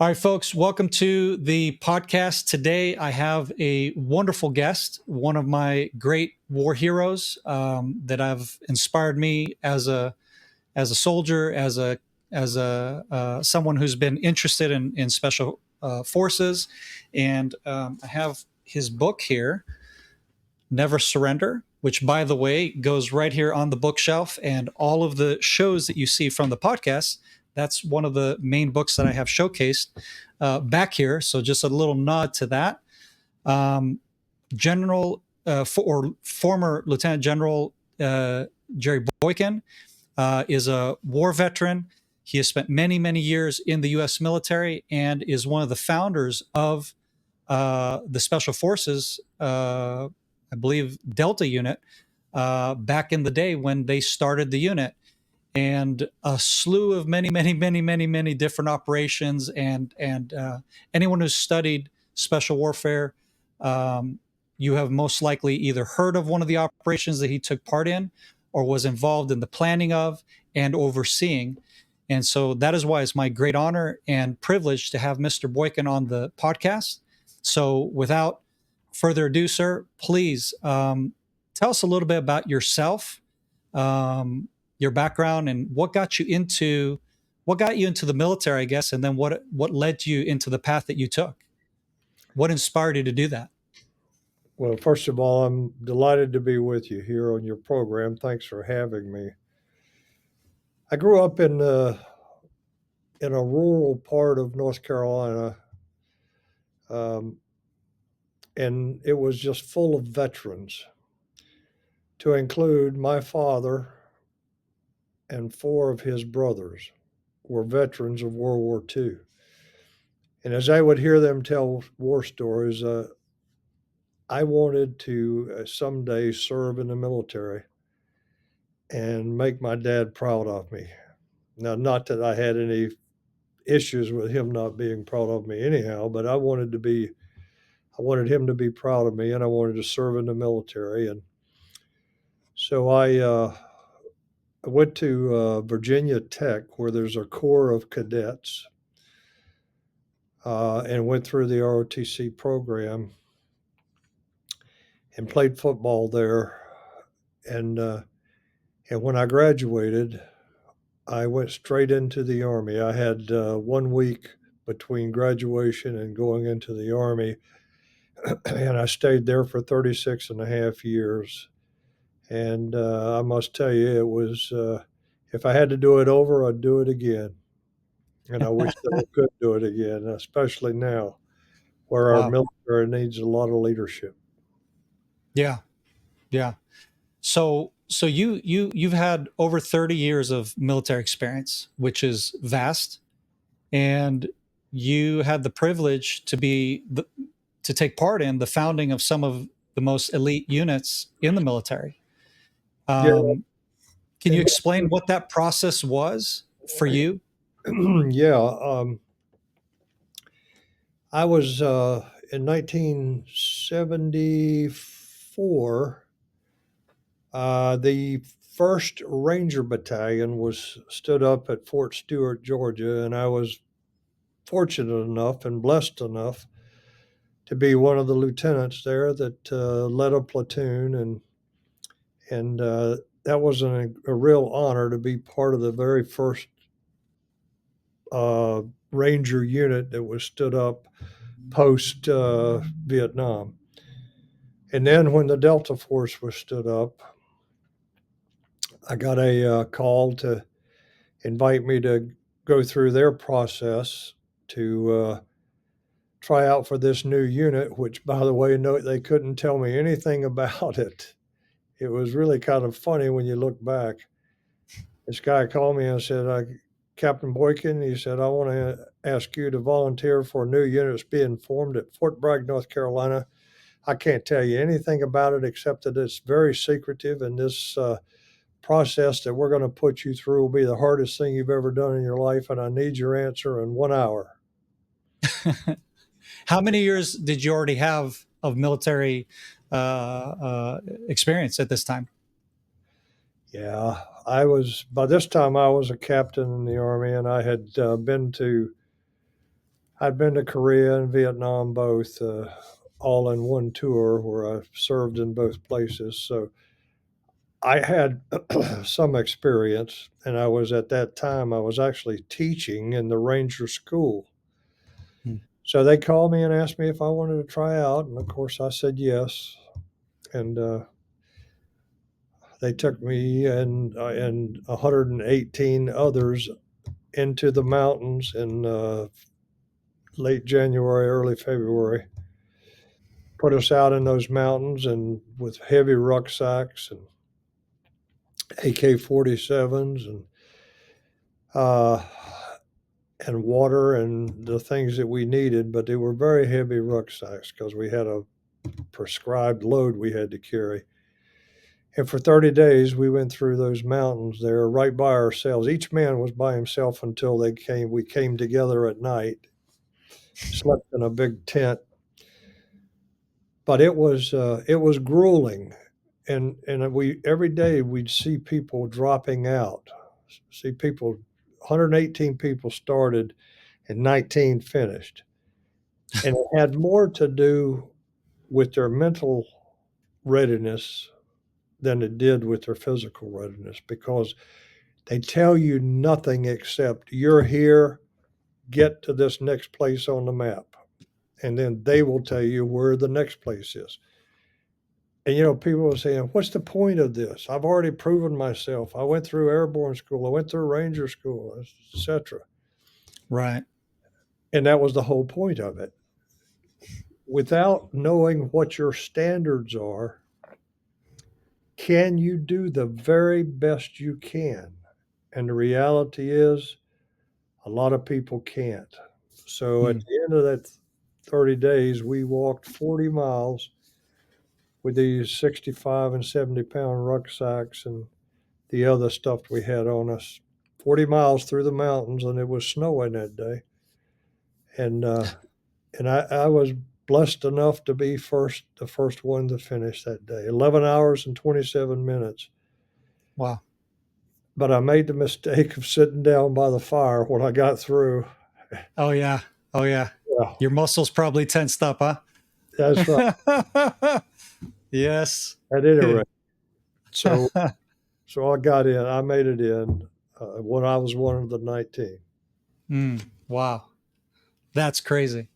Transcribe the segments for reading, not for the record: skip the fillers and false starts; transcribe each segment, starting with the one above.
All right, folks, welcome to the podcast. Today, I have a wonderful guest, one of my great war heroes that have inspired me as a soldier, as a someone who's been interested in special forces, and I have his book here, Never Surrender, which, by the way, goes right here on the bookshelf. And all of the shows that you see from the podcast, that's one of the main books that I have showcased back here. So just a little nod to that. General or former Lieutenant General Jerry Boykin is a war veteran. He has spent many, many years in the U.S. military and is one of the founders of the Special Forces, I believe, Delta unit, back in the day when they started the unit, and a slew of many different operations. And anyone who's studied special warfare, you have most likely either heard of one of the operations that he took part in or was involved in the planning of and overseeing. And so that is why it's my great honor and privilege to have Mr. Boykin on the podcast. So without further ado, sir, please tell us a little bit about yourself, your background, and what got you into the military, I guess, and then what led you into the path that you took. What inspired you to do that? Well, first of all, I'm delighted to be with you here on your program. Thanks for having me. I grew up in a rural part of North Carolina, um, and it was just full of veterans, to include my father and four of his brothers were veterans of World War II. And as I would hear them tell war stories, I wanted to someday serve in the military and make my dad proud of me. Now, not that I had any issues with him not being proud of me anyhow, but I wanted him to be proud of me, and I wanted to serve in the military. And so I went to Virginia Tech, where there's a corps of cadets, and went through the ROTC program and played football there. And when I graduated, I went straight into the Army. I had 1 week between graduation and going into the Army, and I stayed there for 36 and a half years. And I must tell you, it was, if I had to do it over, I'd do it again. And I wish that I could do it again, especially now where our Wow. military needs a lot of leadership. Yeah. Yeah. So you've had over 30 years of military experience, which is vast, and you had the privilege to take part in the founding of some of the most elite units in the military. Yeah, Can you and explain what that process was for you? yeah, I was in 1974. The first Ranger Battalion was stood up at Fort Stewart, Georgia, and I was fortunate enough and blessed enough to be one of the lieutenants there that led a platoon, and that was a real honor to be part of the very first Ranger unit that was stood up post Vietnam. And then when the Delta Force was stood up, I got a call to invite me to go through their process to try out for this new unit, which, by the way, no, they couldn't tell me anything about it. It was really kind of funny when you look back. This guy called me and said, Captain Boykin, he said, I want to ask you to volunteer for a new unit that's being formed at Fort Bragg, North Carolina. I can't tell you anything about it except that it's very secretive, and this process that we're going to put you through will be the hardest thing you've ever done in your life, and I need your answer in 1 hour. How many years did you already have of military experience at this time? Yeah, by this time I was a captain in the Army, and I had been to I'd been to Korea and Vietnam both, all in one tour where I served in both places. So I had some experience, and I was at that time, I was actually teaching in the Ranger School. Hmm. So they called me and asked me if I wanted to try out. And of course, I said yes. And they took me and 118 others into the mountains in late January, early February. Put us out in those mountains and with heavy rucksacks and AK-47s uh, and water and the things that we needed, but they were very heavy rucksacks because we had a prescribed load we had to carry. And for 30 days, we went through those mountains there right by ourselves. Each man was by himself until we came together at night, slept in a big tent. But it was grueling. And we every day we'd see people dropping out, see people, 118 people started and 19 finished. And it had more to do with their mental readiness than it did with their physical readiness because they tell you nothing except you're here, get to this next place on the map. And then they will tell you where the next place is. And people are saying, "What's the point of this? I've already proven myself. I went through airborne school. I went through ranger school, etc." Right. And that was the whole point of it. Without knowing what your standards are, can you do the very best you can? And the reality is, a lot of people can't. So at Hmm. the end of that 30 days, we walked 40 miles with these 65 and 70-pound rucksacks and the other stuff we had on us. 40 miles through the mountains, and it was snowing that day. And I was blessed enough to be the first one to finish that day. 11 hours and 27 minutes. Wow. But I made the mistake of sitting down by the fire when I got through. Oh yeah. Oh yeah. Yeah, Your muscles probably tensed up, huh? that's right. Yes. At any rate, so I got in. I made it in when I was one of the 19. Wow. That's crazy.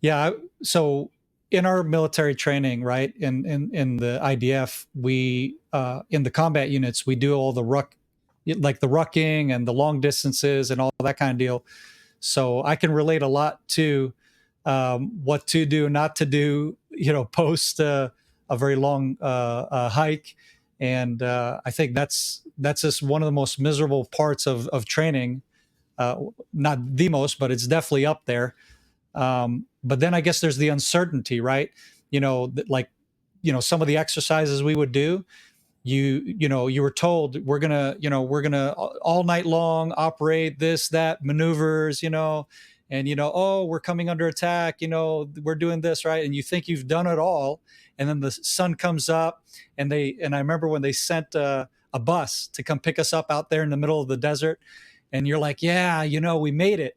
Yeah. So in our military training, right, in the IDF, we in the combat units, we do all the like the rucking and the long distances and all that kind of deal. So I can relate a lot to what to do, not to do, post a very long hike. And I think that's just one of the most miserable parts of training. Not the most, but it's definitely up there. But then I guess there's the uncertainty, right? Like, some of the exercises we would do, you were told we're gonna all night long operate this, that maneuvers, and oh, we're coming under attack, we're doing this, right? And you think you've done it all, and then the sun comes up, and I remember when they sent a bus to come pick us up out there in the middle of the desert, and you're like, yeah, we made it.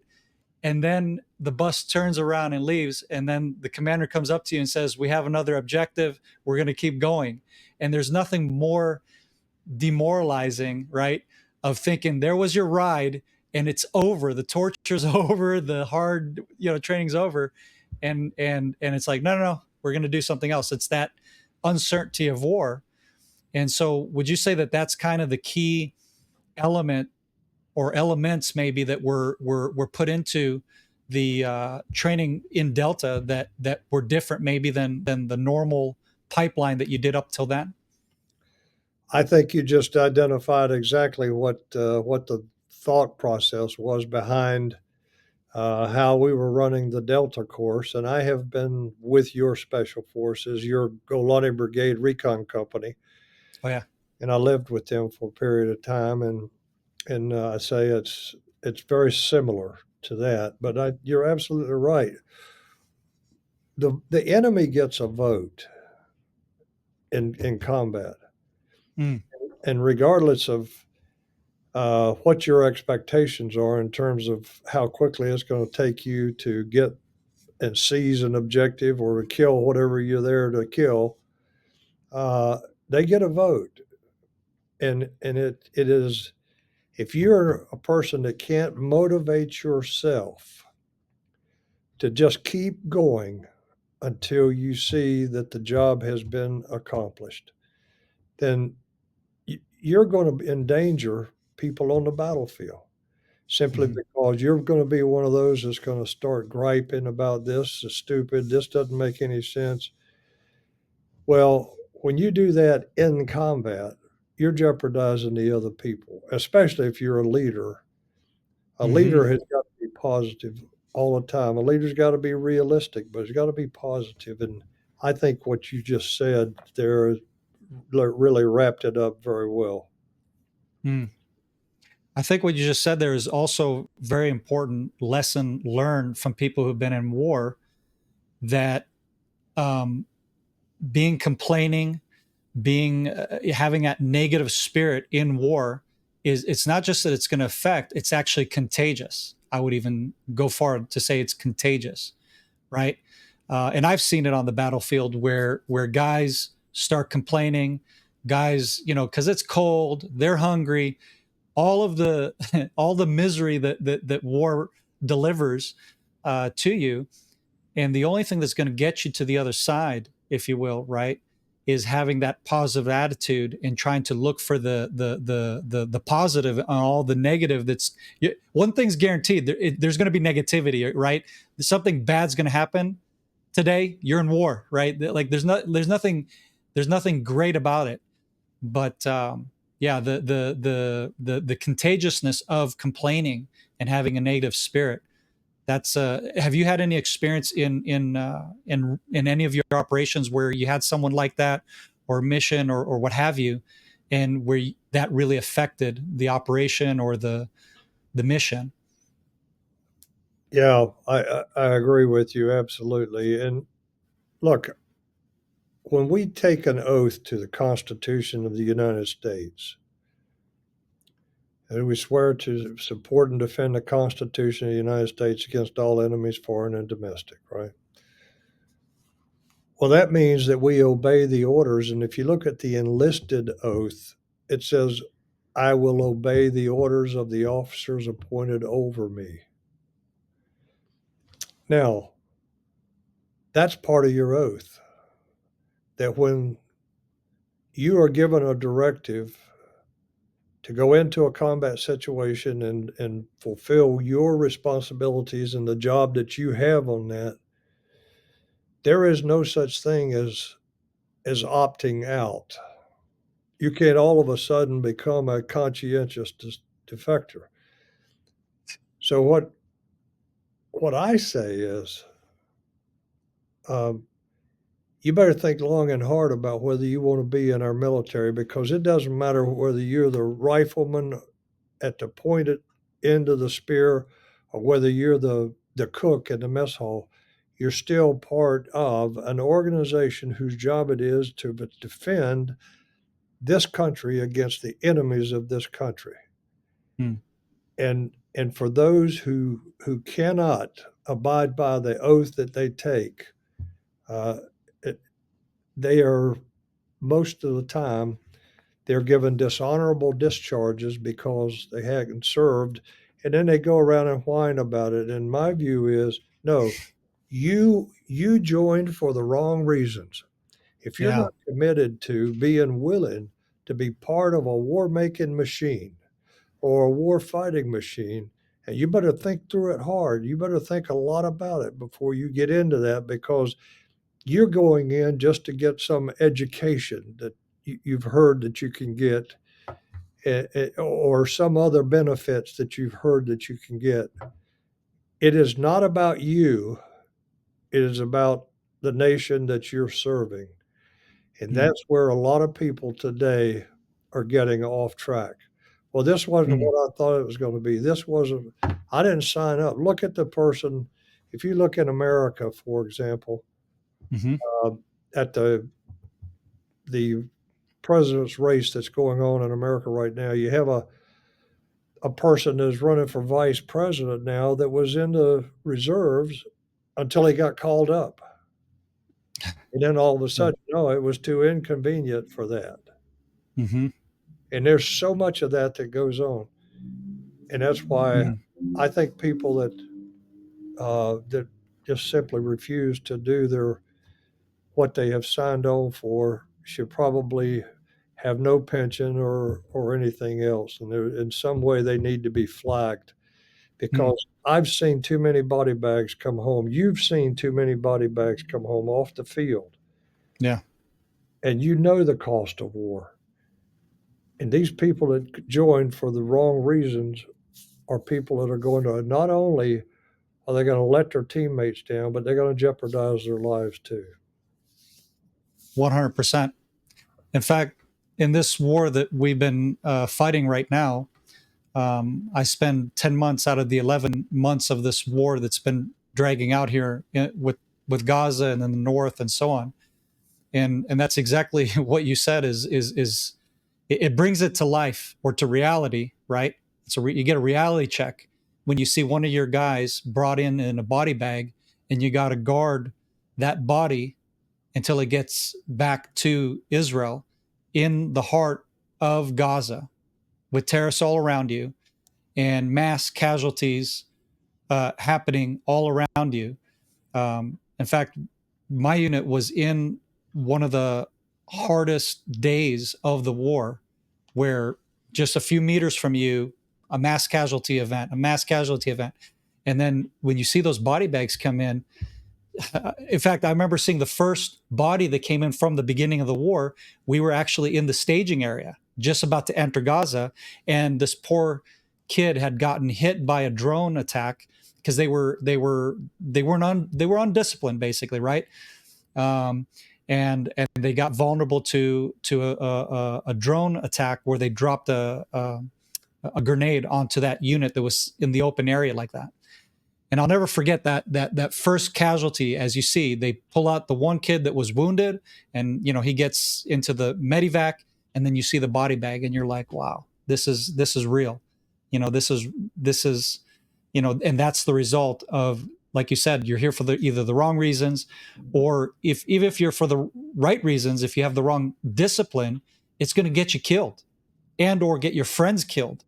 And then the bus turns around and leaves, and then the commander comes up to you and says, we have another objective, we're going to keep going. And there's nothing more demoralizing, right, of thinking there was your ride and it's over, the torture's over, the hard training's over, and it's like, no, no, no, we're going to do something else. It's that uncertainty of war. And so would you say that that's kind of the key element, or elements maybe, that were put into the training in Delta that were different maybe than the normal pipeline that you did up till then? I think you just identified exactly what the thought process was behind how we were running the Delta course. And I have been with your special forces, your Golani Brigade Recon Company, Oh yeah. and I lived with them for a period of time. And I say it's very similar to that. But you're absolutely right. The enemy gets a vote in combat, Mm. and regardless of what your expectations are in terms of how quickly it's going to take you to get and seize an objective or to kill whatever you're there to kill. uh, they get a vote, and it is, if you're a person that can't motivate yourself to just keep going until you see that the job has been accomplished, then you're going to endanger people on the battlefield simply Mhm. because you're going to be one of those that's going to start griping about this is stupid, this doesn't make any sense. Well, when you do that in combat, you're jeopardizing the other people, especially if you're a leader. A Mhm. leader has got to be positive all the time. A leader's got to be realistic, but it's got to be positive. And I think what you just said there really wrapped it up very well. Mm. I think what you just said there is also very important lesson learned from people who've been in war, that um, being complaining, being having that negative spirit in war is, it's not just that it's going to affect, it's actually contagious. I would even go far to say it's contagious, right? And I've seen it on the battlefield where guys start complaining, guys, because it's cold, they're hungry, all of the all the misery that war delivers to you, and the only thing that's going to get you to the other side, if you will, right, is having that positive attitude and trying to look for the positive on all the negative. That's one thing's guaranteed. There's going to be negativity, right? Something bad's going to happen today. You're in war, right? Like there's nothing great about it. But yeah, the contagiousness of complaining and having a negative spirit. That's have you had any experience in any of your operations where you had someone like that, or mission, or what have you, and where that really affected the operation or the mission? Yeah, I agree with you absolutely. And look, when we take an oath to the Constitution of the United States, and we swear to support and defend the Constitution of the United States against all enemies, foreign and domestic, right? Well, that means that we obey the orders. And if you look at the enlisted oath, it says, I will obey the orders of the officers appointed over me. Now, that's part of your oath, that when you are given a directive to go into a combat situation and fulfill your responsibilities and the job that you have on that, there is no such thing as opting out. You can't all of a sudden become a conscientious defector. So what I say is, um, you better think long and hard about whether you want to be in our military, because it doesn't matter whether you're the rifleman at the pointed end of the spear or whether you're the cook in the mess hall. You're still part of an organization whose job it is to defend this country against the enemies of this country. Hmm. And for those who cannot abide by the oath that they take, uh, it, they are, most of the time, they're given dishonorable discharges because they hadn't served, and then they go around and whine about it. And my view is, no, you joined for the wrong reasons. If you're Yeah. not committed to being willing to be part of a war making machine or a war fighting machine, and you better think through it hard. You better think a lot about it before you get into that, because you're going in just to get some education that you've heard that you can get, or some other benefits that you've heard that you can get. It is not about you, it is about the nation that you're serving. And Hmm. that's where a lot of people today are getting off track. Well, this wasn't Hmm. what I thought it was going to be. This wasn't, I didn't sign up. Look at the person. If you look in America, for example, Hmm. uh, at the president's race that's going on in America right now, you have a person that's running for vice president now that was in the reserves until he got called up. And then all of a Yeah. sudden, no, it was too inconvenient for that. Mm-hmm. And there's so much of that that goes on. And that's why Mm. I think people that just simply refuse to do what they have signed on for should probably have no pension or anything else. And in some way, they need to be flagged Mm. because I've seen too many body bags come home. You've seen too many body bags come home off the field. Yeah. And you know the cost of war. And these people that join for the wrong reasons are people that are going to not only are they going to let their teammates down, but they're going to jeopardize their lives too. 100%. In fact, in this war that we've been fighting right now, I spend 10 months out of the 11 months of this war that's been dragging out here with Gaza and in the north and so on. And that's exactly what you said is it brings it to life or to reality, right? So you get a reality check when you see one of your guys brought in a body bag, and you got to guard that body until it gets back to Israel in the heart of Gaza with terrorists all around you and mass casualties happening all around you. In fact, my unit was in one of the hardest days of the war where just a few meters from you, a mass casualty event, a mass casualty event. And then when you see those body bags come in fact, I remember seeing the first body that came in from the beginning of the war. We were actually in the staging area, just about to enter Gaza, and this poor kid had gotten hit by a drone attack because they were undisciplined, basically, right? Um, and they got vulnerable to a drone attack where they dropped a grenade onto that unit that was in the open area like that. And I'll never forget that first casualty. As you see, they pull out the one kid that was wounded, and he gets into the medivac, and then you see the body bag, and you're like, "Wow, this is real." This is and that's the result of, like you said, you're here for either the wrong reasons, or even if you're for the right reasons, if you have the wrong discipline, it's going to get you killed, and or get your friends killed.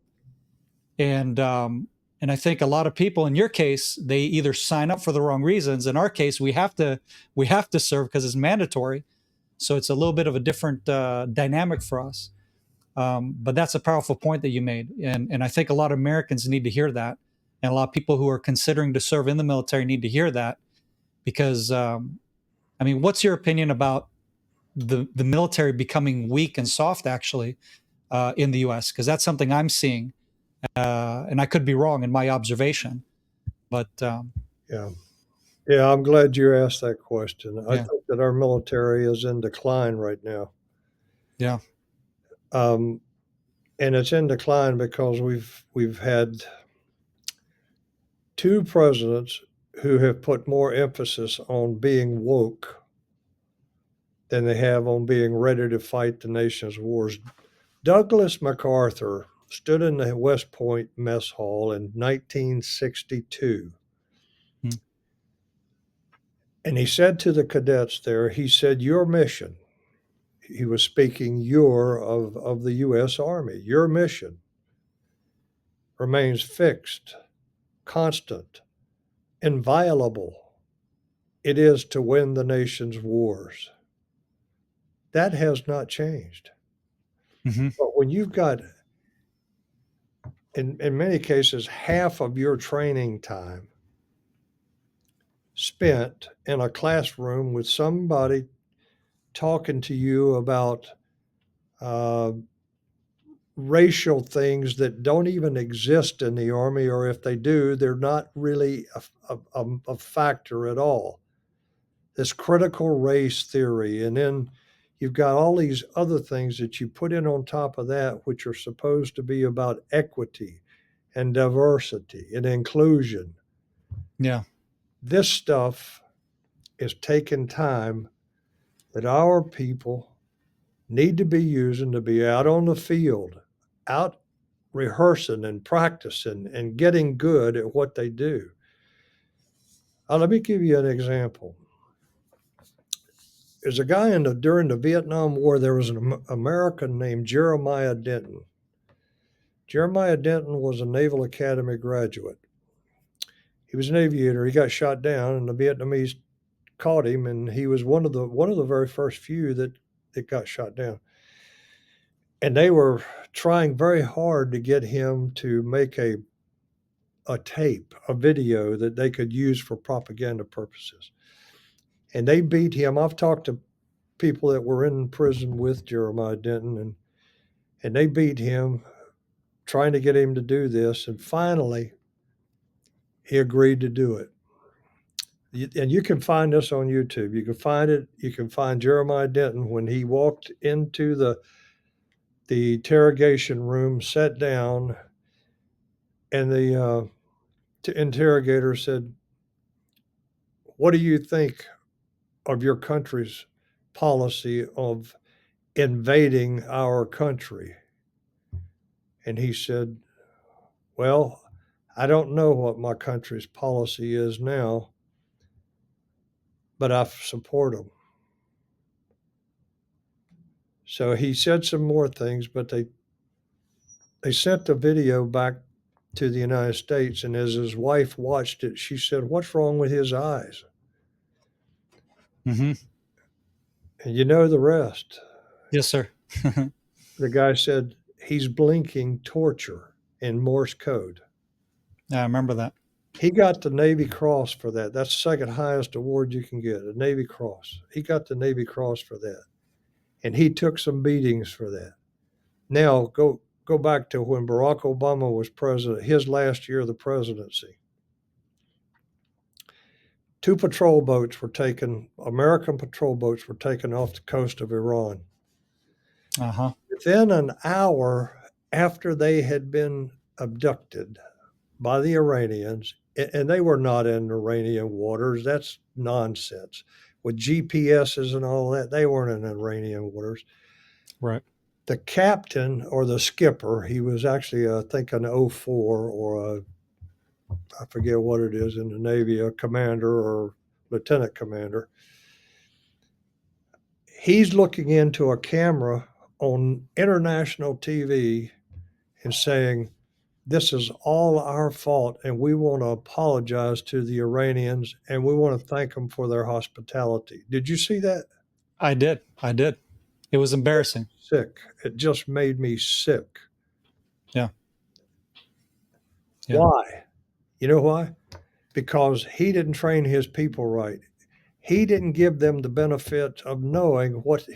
And I think a lot of people, in your case, they either sign up for the wrong reasons. In our case, we have to serve because it's mandatory. So it's a little bit of a different dynamic for us. But that's a powerful point that you made, and I think a lot of Americans need to hear that, and a lot of people who are considering to serve in the military need to hear that, because I mean, what's your opinion about the military becoming weak and soft, actually, in the U.S.? Because that's something I'm seeing. And I could be wrong in my observation, but Yeah. Yeah, I'm glad you asked that question. I yeah, think that our military is in decline right now. yeah, Um, and it's in decline because we've had two presidents who have put more emphasis on being woke than they have on being ready to fight the nation's wars. Douglas MacArthur stood in the West Point mess hall in 1962. mm, And he said to the cadets there, he said, your mission, he was speaking of the U.S. Army, your mission remains fixed, constant, inviolable. It is to win the nation's wars. That has not changed. hmm But when you've got, in many cases, half of your training time spent in a classroom with somebody talking to you about uh, racial things that don't even exist in the Army, or if they do, they're not really a factor at all. This critical race theory. And then you've got all these other things that you put in on top of that, which are supposed to be about equity and diversity and inclusion. yeah, This stuff is taking time that our people need to be using to be out on the field, out rehearsing and practicing and getting good at what they do. Let me give you an example. There's a guy during the Vietnam War, there was an American named Jeremiah Denton. Jeremiah Denton was a Naval Academy graduate. He was an aviator. He got shot down, and the Vietnamese caught him, and he was one of the very first few that got shot down. And they were trying very hard to get him to make a tape, a video that they could use for propaganda purposes. And they beat him. I've talked to people that were in prison with Jeremiah Denton, and they beat him, trying to get him to do this. And finally, he agreed to do it. And you can find this on YouTube. You can find it. You can find Jeremiah Denton when he walked into the interrogation room, sat down, and the interrogator said, "What do you think of your country's policy of invading our country?" And he said, "Well, I don't know what my country's policy is now, but I support them." So he said some more things, but they sent the video back to the United States, and as his wife watched it, she said, "What's wrong with his eyes?" Mm-hmm. And you know the rest. Yes, sir. The guy said, "He's blinking torture in Morse code." I remember that. He got the Navy Cross for that. That's the second highest award you can get, a Navy Cross. He got the Navy Cross for that. And he took some beatings for that. Now, go back to when Barack Obama was president, his last year of the presidency. 2 patrol boats were taken, American patrol boats were taken off the coast of Iran. Uh-huh. Within an hour after they had been abducted by the Iranians, and they were not in Iranian waters, that's nonsense. With GPSs and all that, they weren't in Iranian waters. Right. The captain or the skipper, he was actually, I think, an 04 or I forget what it is in the Navy, a commander or lieutenant commander. He's looking into a camera on international TV and saying, "This is all our fault, and we want to apologize to the Iranians, and we want to thank them for their hospitality." Did you see that? I did. It was embarrassing. Sick. It just made me sick. Yeah. Why? You know why? Because he didn't train his people right. He didn't give them the benefit of knowing what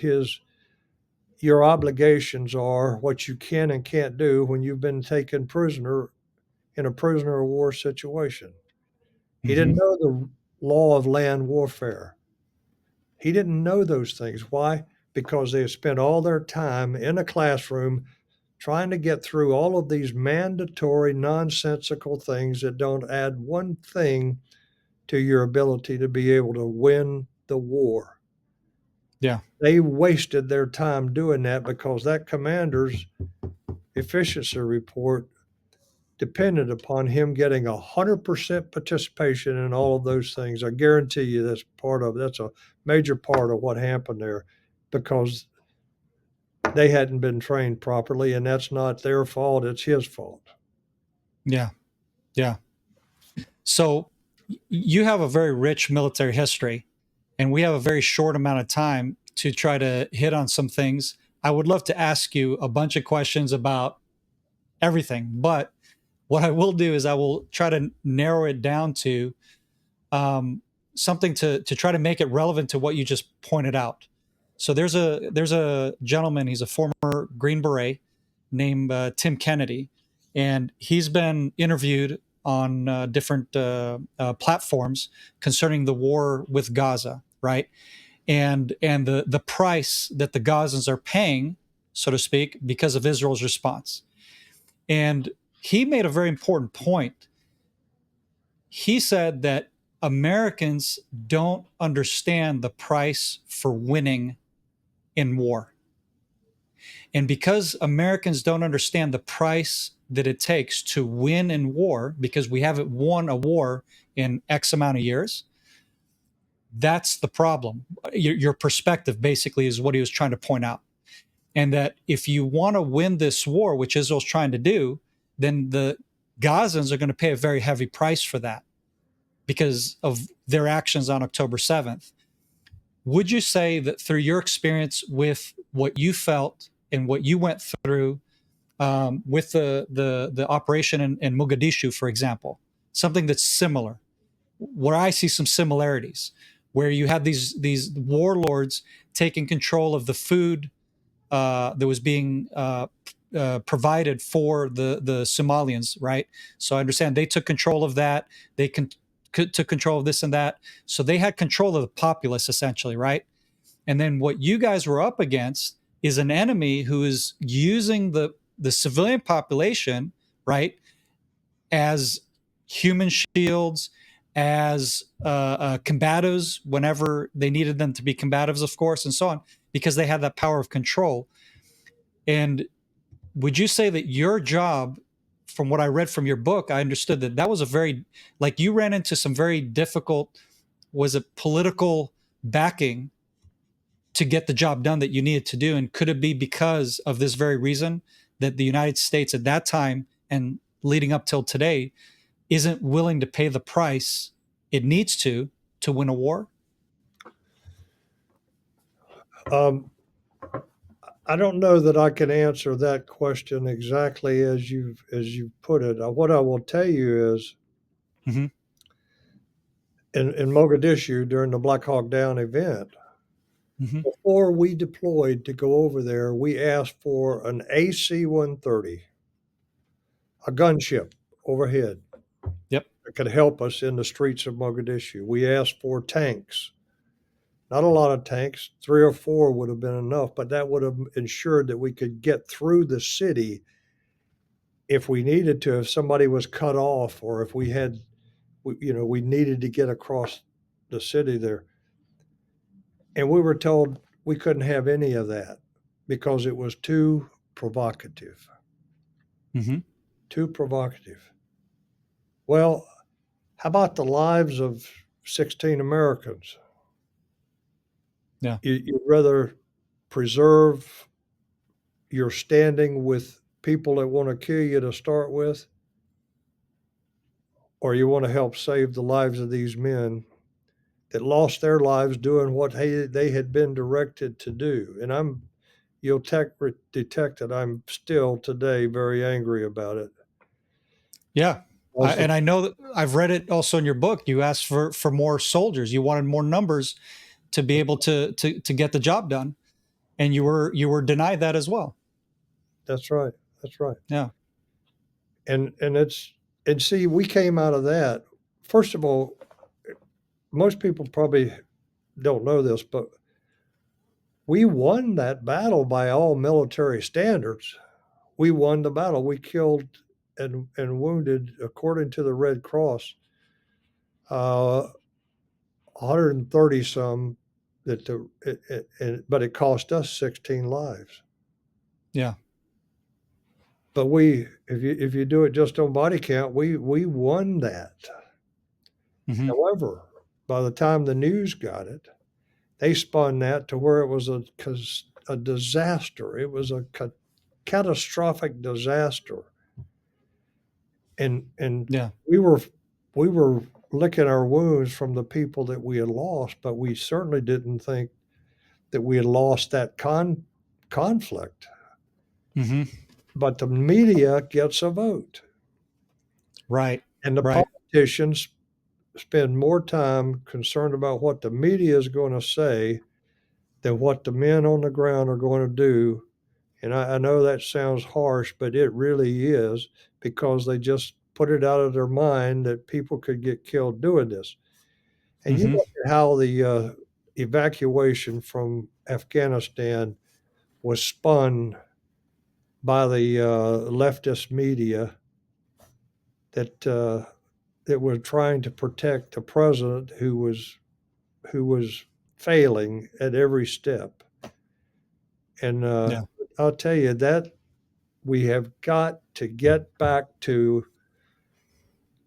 your obligations are, what you can and can't do when you've been taken prisoner in a prisoner of war situation. He didn't know the law of land warfare. He didn't know those things. Why? Because they had spent all their time in a classroom trying to get through all of these mandatory, nonsensical things that don't add one thing to your ability to be able to win the war. Yeah. They wasted their time doing that because that commander's efficiency report depended upon him getting 100% participation in all of those things. I guarantee you that's a major part of what happened there, because they hadn't been trained properly, and that's not their fault, it's his fault. Yeah. So you have a very rich military history, and we have a very short amount of time to try to hit on some things. I would love to ask you a bunch of questions about everything, but what I will do is I will try to narrow it down to something to try to make it relevant to what you just pointed out. So there's a gentleman, he's a former Green Beret named Tim Kennedy, and he's been interviewed on different platforms concerning the war with Gaza, right? And the price that the Gazans are paying, so to speak, because of Israel's response. And he made a very important point. He said that Americans don't understand the price for winning in war. And because Americans don't understand the price that it takes to win in war, because we haven't won a war in X amount of years. That's the problem. Your perspective basically is what he was trying to point out. And that if you want to win this war, which Israel's trying to do, then the Gazans are going to pay a very heavy price for that because of their actions on October 7th. Would you say that through your experience with what you felt and what you went through with the operation in Mogadishu, for example, something that's similar, where I see some similarities, where you had these warlords taking control of the food that was being provided for the Somalians, right? So I understand they took control of that. They took control of this and that. So they had control of the populace, essentially, right? And then what you guys were up against is an enemy who is using the civilian population, right, as human shields, as combatives whenever they needed them to be combatives, of course, and so on, because they had that power of control. And would you say that your job, from what I read from your book, I understood that that was a very, like, you ran into some very difficult, was it political backing to get the job done that you needed to do? And could it be because of this very reason that the United States at that time and leading up till today isn't willing to pay the price it needs to win a war? I don't know that I can answer that question exactly as you've put it. What I will tell you is, Mm-hmm. in Mogadishu during the Black Hawk Down event, Mm-hmm. before we deployed to go over there, we asked for an AC-130, a gunship overhead Yep. that could help us in the streets of Mogadishu. We asked for tanks. Not a lot of tanks, 3 or 4 would have been enough, but that would have ensured that we could get through the city if we needed to, if somebody was cut off or if we needed to get across the city there. And we were told we couldn't have any of that because it was too provocative. Mm-hmm. Too provocative. Well, how about the lives of 16 Americans? Yeah. You'd rather preserve your standing with people that want to kill you to start with, or you want to help save the lives of these men that lost their lives doing what they had been directed to do. And you'll detect that I'm still today very angry about it. Yeah. Also, And I know that I've read it also in your book. You asked for more soldiers. You wanted more numbers to be able to get the job done, and you were denied that as well. that's right. That's right. Yeah. And see, we came out of that. First of all, most people probably don't know this, but we won that battle by all military standards. We won the battle. We killed and wounded, according to the Red Cross, 130 some. But it cost us 16 lives. Yeah. But if you do it just on body count, we won that. Mm-hmm. However, by the time the news got it, they spun that to where it was a disaster. It was a catastrophic disaster, and Yeah. we were licking our wounds from the people that we had lost, but we certainly didn't think that we had lost that conflict. Mm-hmm. But the media gets a vote, Right. and the Right. politicians spend more time concerned about what the media is going to say than what the men on the ground are going to do. And I know that sounds harsh, but it really is, because they just put it out of their mind that people could get killed doing this. And you Mm-hmm. look at how the evacuation from Afghanistan was spun by the leftist media that were trying to protect the president who was failing at every step. And Yeah. I'll tell you, that we have got to get back to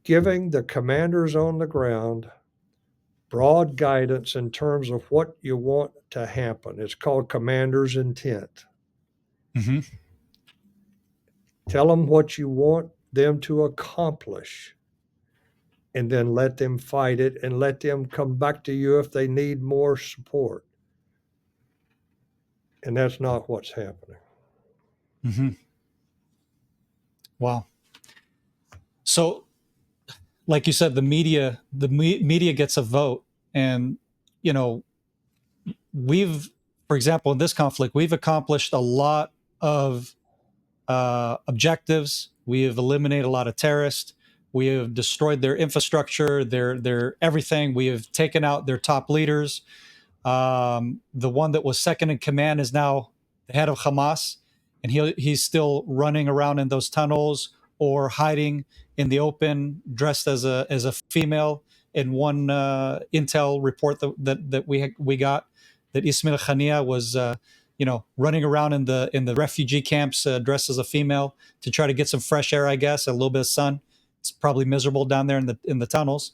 giving the commanders on the ground broad guidance in terms of what you want to happen. It's called commander's intent. Mm-hmm. Tell them what you want them to accomplish, and then let them fight it and let them come back to you if they need more support. And that's not what's happening. Mm-hmm. Wow. So, like you said, the media gets a vote, and you know, for example, in this conflict, we've accomplished a lot of objectives. We have eliminated a lot of terrorists. We have destroyed their infrastructure, their everything. We have taken out their top leaders. The one that was second in command is now the head of Hamas, and he's still running around in those tunnels or hiding in the open, dressed as a female. In one intel report that we got, that Ismail Khania was running around in the refugee camps dressed as a female to try to get some fresh air, I guess, a little bit of sun. It's probably miserable down there in the tunnels.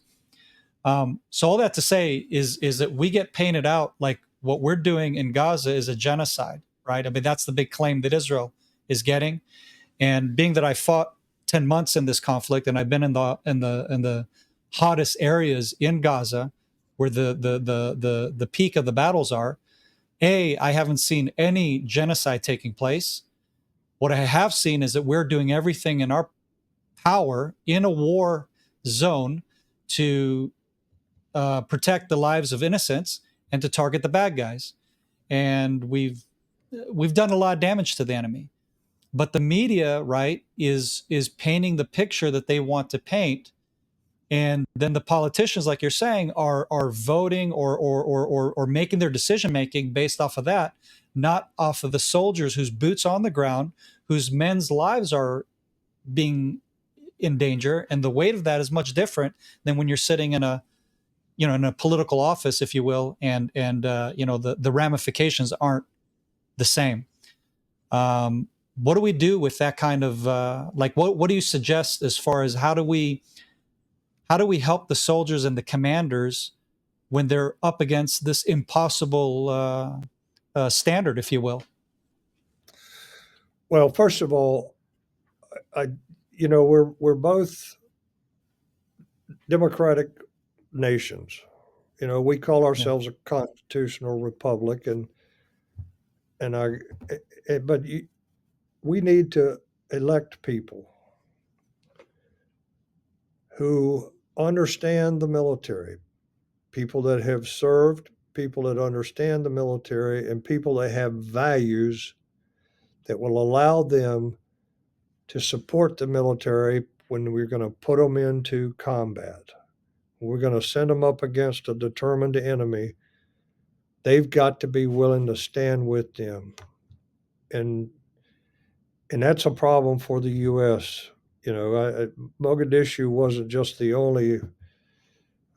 So all that to say is that we get painted out like what we're doing in Gaza is a genocide, right? I mean, that's the big claim that Israel is getting. And being that I fought 10 months in this conflict, and I've been in the hottest areas in Gaza, where the peak of the battles are, I haven't seen any genocide taking place. What I have seen is that we're doing everything in our power in a war zone to protect the lives of innocents and to target the bad guys. And we've done a lot of damage to the enemy. But the media, right, is painting the picture that they want to paint, and then the politicians, like you're saying, are voting or making their decision making based off of that, not off of the soldiers whose boots on the ground, whose men's lives are being in danger, and the weight of that is much different than when you're sitting in a political office, if you will, and the ramifications aren't the same. What do we do with that kind of what do you suggest as far as how do we help the soldiers and the commanders when they're up against this impossible standard, if you will? Well, first of all, we're both democratic nations. We call Yeah. ourselves a constitutional republic, but we need to elect people who understand the military, people that have served, people that understand the military, and people that have values that will allow them to support the military when we're going to put them into combat. We're going to send them up against a determined enemy. They've got to be willing to stand with them. And that's a problem for the U.S. Mogadishu wasn't just the only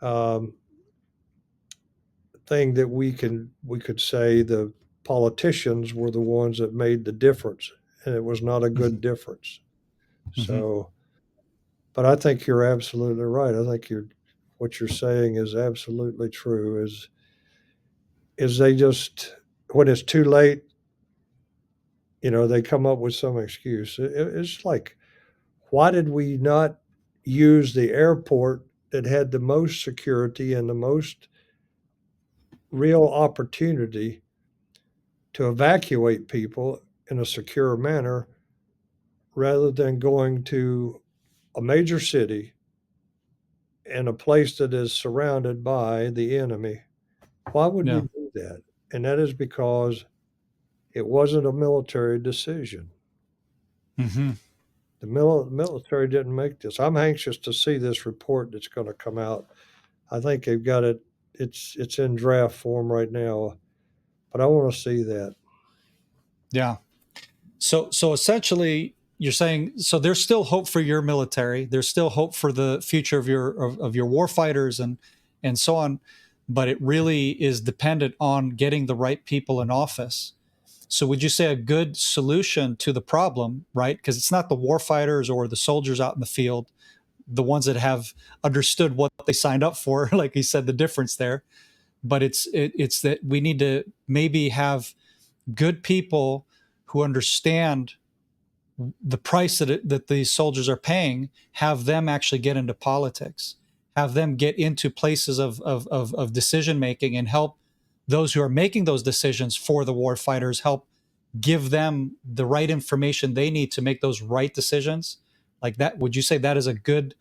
um, thing that we could say the politicians were the ones that made the difference, and it was not a good difference. Mm-hmm. So, but I think you're absolutely right. I think what you're saying is absolutely true. Is they just, when it's too late, they come up with some excuse. It's like, why did we not use the airport that had the most security and the most real opportunity to evacuate people in a secure manner rather than going to a major city in a place that is surrounded by the enemy? Why would we Yeah. do that? And that is because it wasn't a military decision. Mm-hmm. The military didn't make this. I'm anxious to see this report that's going to come out. I think they've got it. It's in draft form right now, but I want to see that. Yeah. So essentially, you're saying, so there's still hope for your military. There's still hope for the future of your war fighters and so on, but it really is dependent on getting the right people in office. So would you say a good solution to the problem, right? Because it's not the warfighters or the soldiers out in the field, the ones that have understood what they signed up for, like he said, the difference there. But it's that we need to maybe have good people who understand the price that these soldiers are paying, have them actually get into politics, have them get into places of decision making, and help those who are making those decisions for the war fighters, help give them the right information they need to make those right decisions. Like that, would you say that is a good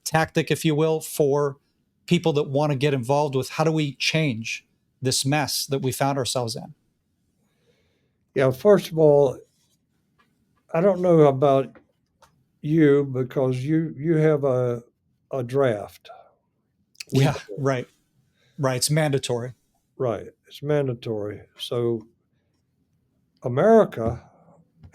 tactic, if you will, for people that want to get involved with how do we change this mess that we found ourselves in? Yeah, first of all, I don't know about you because you have a draft. We Yeah, don't. right, right. It's mandatory. Right. It's mandatory. So America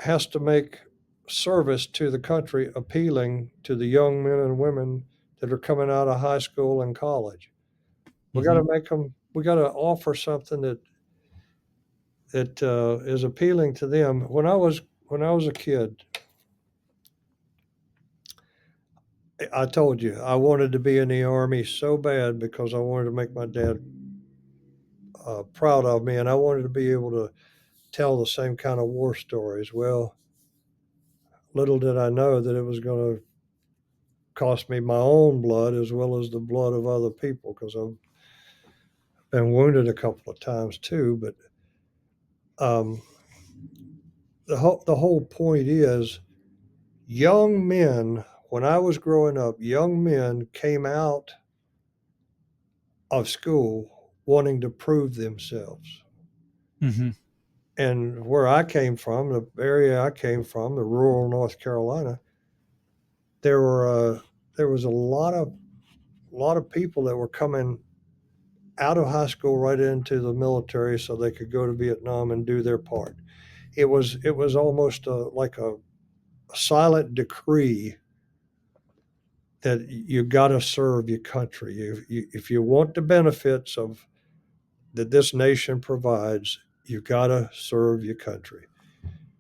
has to make service to the country appealing to the young men and women that are coming out of high school and college. We got Hmm. to make them. We got to offer something that is appealing to them. When I was a kid, I told you I wanted to be in the army so bad because I wanted to make my dad proud of me, and I wanted to be able to tell the same kind of war stories. Well, little did I know that it was going to cost me my own blood as well as the blood of other people because I've been wounded a couple of times too. But um, the whole point is young men, when I was growing up, young men came out of school wanting to prove themselves. Hmm. And where I came from, the area I came from, the rural North Carolina, there were there was a lot of people that were coming out of high school right into the military so they could go to Vietnam and do their part. It was almost like a silent decree that you got to serve your country. If you want the benefits of that this nation provides, you got to serve your country.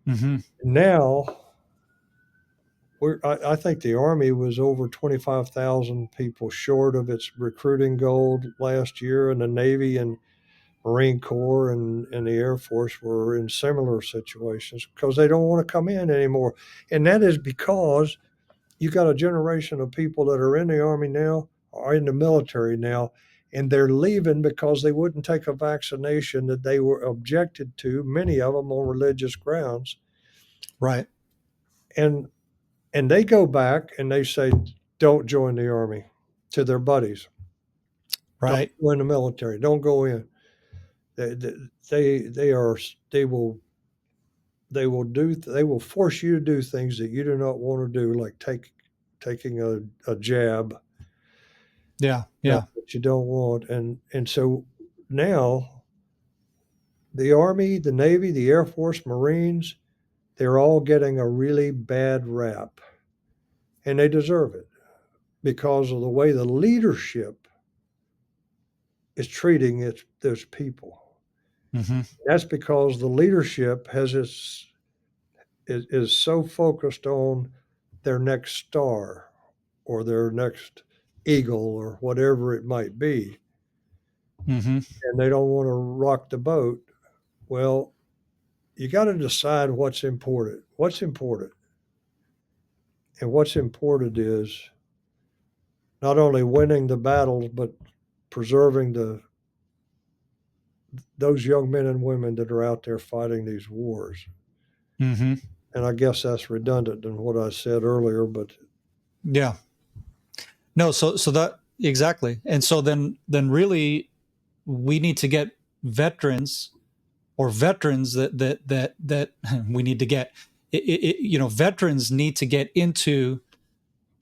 Hmm. Now, I think the Army was over 25,000 people short of its recruiting goal last year, and the Navy and Marine Corps and the Air Force were in similar situations because they don't want to come in anymore. And that is because you got a generation of people that are in the Army now or in the military now, and they're leaving because they wouldn't take a vaccination that they were objected to, many of them on religious grounds. Right, And and they go back and they say, don't join the Army to their buddies. Don't right. go in the military. Don't go in. They they are they will force you to do things that you do not want to do, like taking a jab Yeah, yeah. that you don't want. And so now the Army, the Navy, the Air Force, Marines, they're all getting a really bad rap. And they deserve it because of the way the leadership is treating those people. Hmm. That's because the leadership is so focused on their next star or their next eagle or whatever it might be, Hmm. and they don't want to rock the boat. Well, you got to decide what's important. What's important, and what's important is not only winning the battles but preserving those young men and women that are out there fighting these wars. Hmm. And I guess that's redundant in what I said earlier, but Yeah. No, so that exactly. And so then really we need to get veterans, or veterans that we need to get veterans need to get into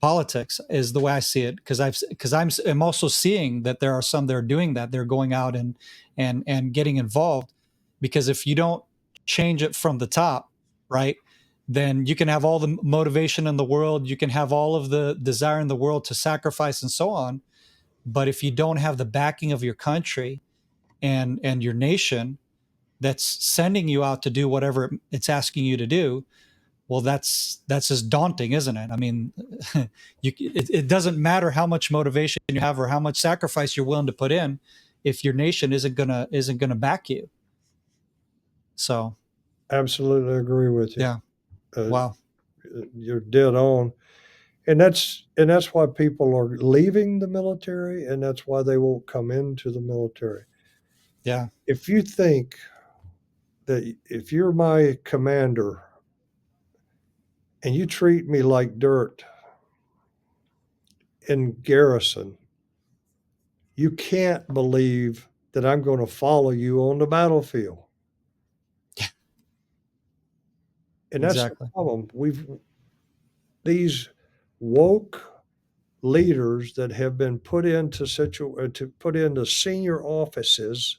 politics, is the way I see it, because I'm also seeing that there are some that are doing that. They're going out and getting involved, because if you don't change it from the top, right, then you can have all the motivation in the world, you can have all of the desire in the world to sacrifice and so on, but if you don't have the backing of your country and your nation, that's sending you out to do whatever it's asking you to do, well, that's just daunting, isn't it? I mean, it doesn't matter how much motivation you have or how much sacrifice you're willing to put in if your nation isn't gonna back you. So Absolutely agree with you. yeah, Uh, wow, you're dead on. And that's why people are leaving the military, and that's why they won't come into the military. yeah, If you think that if you're my commander and you treat me like dirt in garrison, you can't believe that I'm going to follow you on the battlefield. And that's the exactly. problem. These woke leaders that have been put into senior offices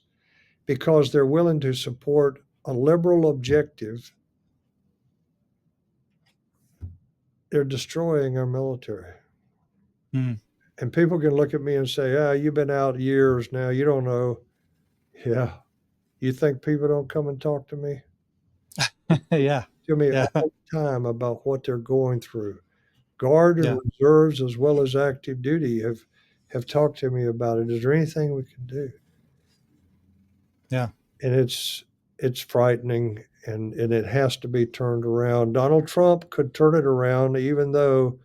because they're willing to support a liberal objective, they're destroying our military. Mm. And people can look at me and say, "Ah, you've been out years now. You don't know." Yeah. You think people don't come and talk to me? Yeah, To me yeah, all the time about what they're going through. Guard and yeah, reserves as well as active duty have talked to me about it. Is there anything we can do? yeah. And it's frightening, and it has to be turned around. Donald Trump could turn it around, even though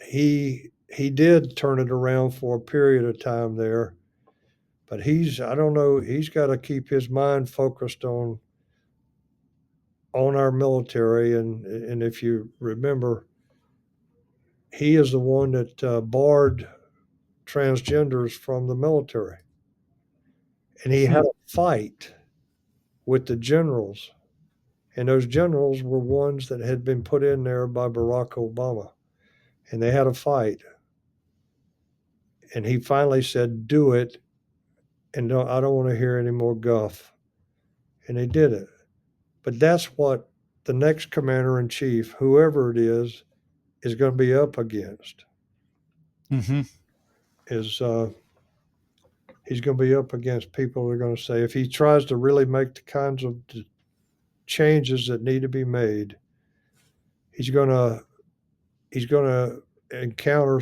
he did turn it around for a period of time there. But I don't know, he's got to keep his mind focused on our military. And if you remember, he is the one that barred transgenders from the military. And he Hmm. had a fight with the generals. And those generals were ones that had been put in there by Barack Obama. And they had a fight. And he finally said, "Do it. And I don't want to hear any more guff." And they did it. But that's what the next commander in chief, whoever it is going to be up against. Hmm. Is he's going to be up against people who are going to say, if he tries to really make the kinds of changes that need to be made, he's going to encounter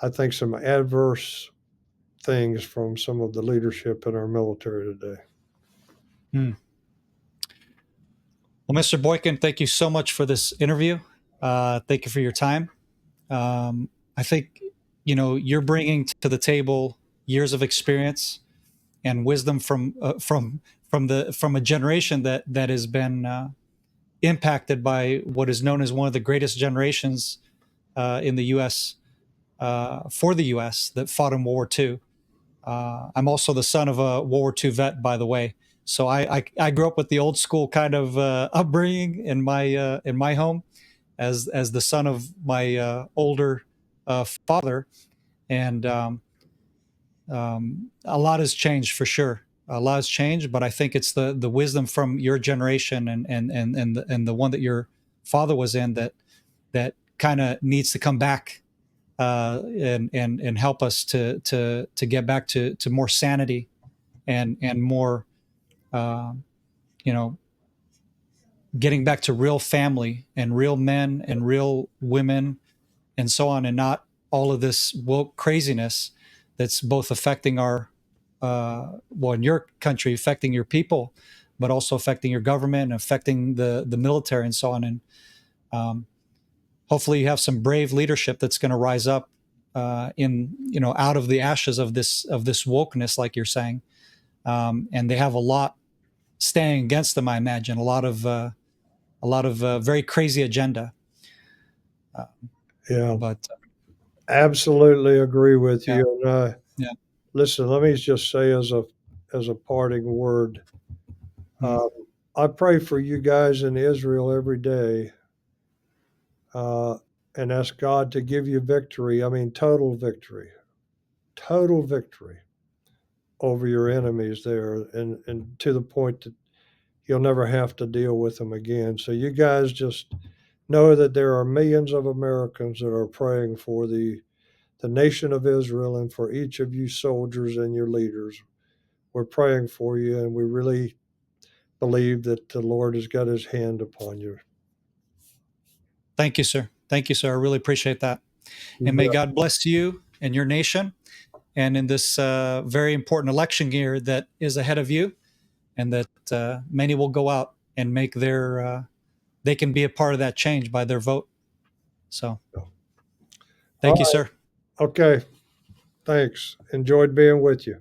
I think, some adverse things from some of the leadership in our military today. Hmm. Well, Mr. Boykin, thank you so much for this interview. Thank you for your time. I think you're bringing to the table years of experience and wisdom from a generation that has been impacted by what is known as one of the greatest generations in the U.S. For the U.S. that fought in World War II. I'm also the son of a World War II vet, by the way. So I grew up with the old school kind of upbringing in my home as the son of my older father, and a lot has changed for sure. A lot has changed, but I think it's the wisdom from your generation and the one that your father was in that kind of needs to come back and help us to get back to more sanity and more uh, you know getting back to real family and real men and real women and so on, and not all of this woke craziness that's both affecting our well, in your country, affecting your people, but also affecting your government and affecting the military and so on. And um, hopefully you have some brave leadership that's going to rise up in out of the ashes of this wokeness, like you're saying. And they have a lot standing against them, I imagine, a lot of very crazy agenda. Uh, Yeah, but absolutely agree with yeah, you. And yeah, listen, let me just say as a parting word, mm, um, I pray for you guys in Israel every day, uh, and ask God to give you victory. I mean, total victory over your enemies there, and to the point that you'll never have to deal with them again. So you guys just know that there are millions of Americans that are praying for the nation of Israel and for each of you soldiers and your leaders we're praying for you, and we really believe that the Lord has got his hand upon you. Thank you, sir. Thank you, sir. I really appreciate that. You And may bet. God bless you and your nation, and in this very important election year that is ahead of you, and that many will go out and make they can be a part of that change by their vote. So thank All you, right. sir. Okay. Thanks. Enjoyed being with you.